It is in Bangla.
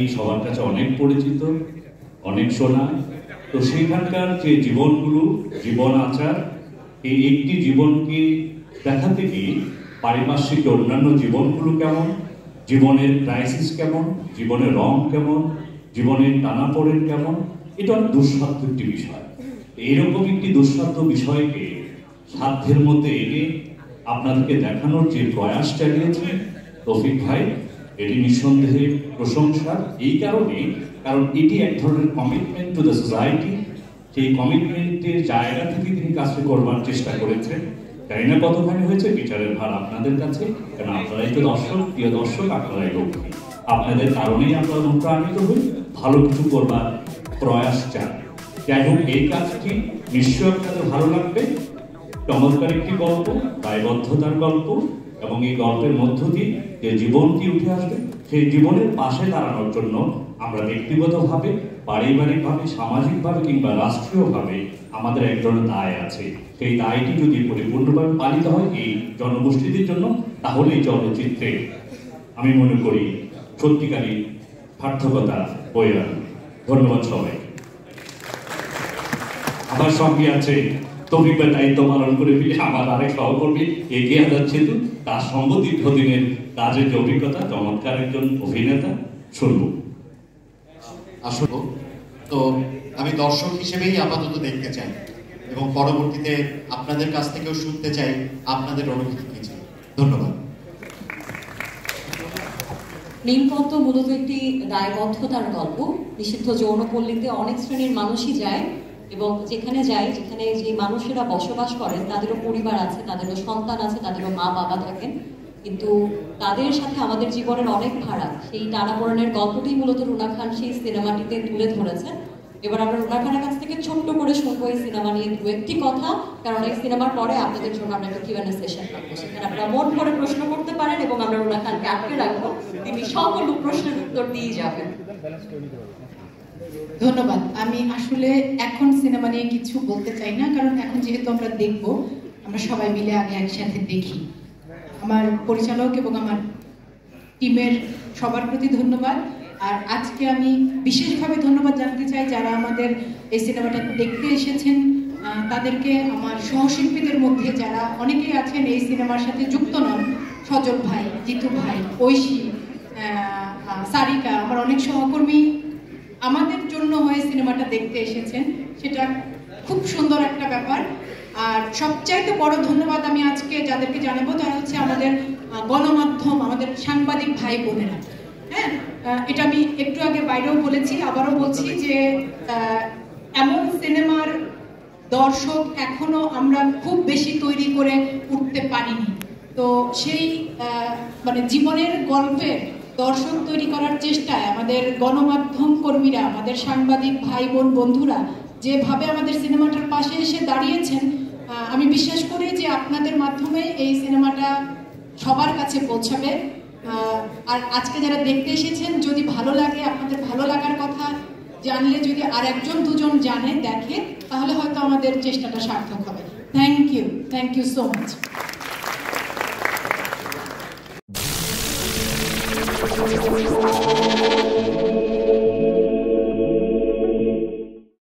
সবার কাছে অনেক পরিচিত, অনেক শোনা। তো সেখানকার যে জীবনগুলো, জীবন আচার, এই একটি জীবনকে দেখাতে গিয়ে পারিপার্শ্বিক অন্যান্য জীবনগুলো কেমন, জীবনের ক্রাইসিস কেমন, জীবনের রং কেমন, জীবনের টানাপোড়েন কেমন, এটা অনেক দুঃসাধ্য একটি বিষয়। এইরকম একটি দুঃসাধ্য বিষয়কে সাধ্যের মধ্যে এনে আপনাদেরকে দেখানোর যে প্রয়াস চালিয়েছে তৌফিক ভাই, এটি নিঃসন্দেহে প্রশংসার। এই কারণে, কারণ এটি এক ধরনের কমিটমেন্ট টু দ্য সোসাইটি। সেই কমিটমেন্টের জায়গা থেকে তিনি কাজটি করবার চেষ্টা করেছেন। জানি না কতখানি হয়েছে, বিচারের ভার আপনাদের কাছে, কারণ আপনারাই তো দর্শক, প্রিয় দর্শক, আপনারাই লক্ষ্মী। আপনাদের কারণেই আমরা অনুপ্রাণিত হই, ভালো কিছু করবার প্রয়াস চান। যাই হোক, এই কাজটি নিশ্চয় আপনাদের ভালো লাগবে। চমৎকার একটি গল্প, দায়বদ্ধতার গল্প, এবং এই গল্পের মধ্য দিয়ে যে জীবনটি উঠে আসবে, সেই জীবনের পাশে দাঁড়ানোর জন্য আমরা ব্যক্তিগতভাবে, পারিবারিকভাবে, সামাজিকভাবে কিংবা রাষ্ট্রীয়ভাবে আমাদের এক ধরনের দায় আছে। সেই দায়টি যদি পরিপূর্ণভাবে পালিত হয় এই জনগোষ্ঠীদের জন্য, তাহলে এই চলচ্চিত্রে আমি মনে করি সত্যিকারই সার্থকতা বয়ে আনবে। ধন্যবাদ সবাই। আমার সঙ্গে আছে তৌফিক ভাই, দায়িত্ব পালন করে ফেলে আমার আরেক সহকর্মী এগিয়ে যাচ্ছে, তো তার সঙ্গ দীর্ঘদিনের কাজের যে অভিজ্ঞতা, চমৎকার একজন অভিনেতা। শুনব আসলে তো আমি দর্শক হিসেবেই আপাতত দেখতে চাই, এবং পরবর্তীতে আপনাদের কাছ থেকেও শুনতে চাই আপনাদের অনুভূতি কি চাই। ধন্যবাদ। নীলপদ্ম মূলত একটি দায়বদ্ধতার গল্প। নিষিদ্ধ যৌনপল্লীতে অনেক শ্রেণীর মানুষই যায়, এবং যেখানে যায়, যেখানে যে মানুষেরা বসবাস করেন তাদেরও পরিবার আছে, তাদেরও সন্তান আছে, তাদেরও মা বাবা থাকেন, কিন্তু তাদের সাথে আমাদের জীবনের অনেক ফারাক। সেই টানাপোড়েনের গল্পটি মূলত রুনা খান সেই সিনেমাটিতে তুলে ধরেছেন। এবার আমরা রুনা খানের কাছ থেকে ছোট্ট করে শুনবো এই সিনেমা নিয়ে দু একটি কথা, কারণ এই সিনেমার পরে আপনাদের জন্য আমরা একটা কিউএনএ সেশন রাখবো, সেখানে আপনারা মন করে প্রশ্ন করতে পারেন, এবং আমরা রুনা খানকে আটকে রাখবো, তিনি সকল প্রশ্নের উত্তর দিয়ে যাবেন। ধন্যবাদ। আমি আসলে এখন সিনেমা নিয়ে কিছু বলতে চাই না, কারণ এখন যেহেতু আমরা দেখবো, আমরা সবাই মিলে আগে একসাথে দেখি। আমার পরিচালক এবং আমার টিমের সবার প্রতি ধন্যবাদ। আর আজকে আমি বিশেষভাবে ধন্যবাদ জানাতে চাই যারা আমাদের এই সিনেমাটা দেখতে এসেছেন, তাদেরকে, আমার সহশিল্পীদের মধ্যে যারা অনেকেই আছেন এই সিনেমার সাথে যুক্ত নন, সজল ভাই, জিতু ভাই, ঐশী, সারিকা, আমার অনেক সহকর্মী আমাদের জন্য হয়ে সিনেমাটা দেখতে এসেছেন, সেটা খুব সুন্দর একটা ব্যাপার। আর সবচাইতে বড় ধন্যবাদ আমি আজকে যাদেরকে জানাবো তারা হচ্ছে আমাদের গণমাধ্যম, আমাদের সাংবাদিক ভাই বোনেরা। হ্যাঁ, এটা আমি একটু আগে বাইরেও বলেছি, আবারও বলছি যে এমন সিনেমার দর্শক এখনো আমরা খুব বেশি তৈরি করে উঠতে পারিনি। তো সেই মানে জীবনের গল্পের দর্শক তৈরি করার চেষ্টায় আমাদের গণমাধ্যম কর্মীরা, আমাদের সাংবাদিক ভাই বোন বন্ধুরা যেভাবে আমাদের সিনেমাটার পাশে এসে দাঁড়িয়েছেন, আমি বিশ্বাস করি যে আপনাদের মাধ্যমে এই সিনেমাটা সবার কাছে পৌঁছাবে। আর আজকে যারা দেখতে এসেছেন, যদি ভালো লাগে, আপনাদের ভালো লাগার কথা জানলে যদি আর একজন দুজন জানে, দেখে, তাহলে হয়তো আমাদের চেষ্টাটা সার্থক হবে। Thank you so much.